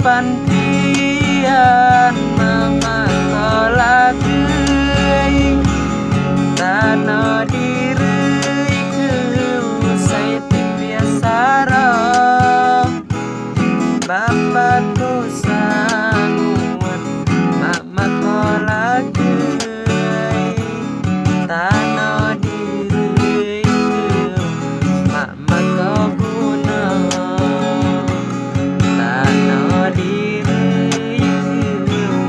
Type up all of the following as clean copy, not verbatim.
pantian mama tolak geuing tano diri usai biasa rong bapak tuh sanguan mama tolak geuing tano diri mama kaguna tano diri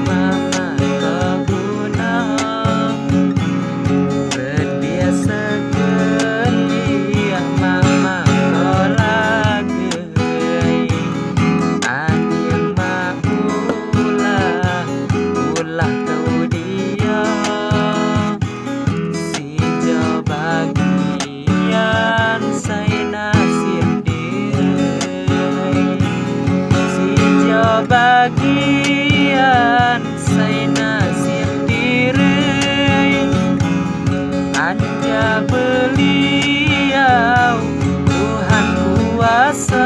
mama kaguna berbiasa kuliah mama tolak geuing anjeun mah ulah kau dia si jo bagian saya nasib diri si jo bagian saya nasib diri anja beliau Tuhan kuasa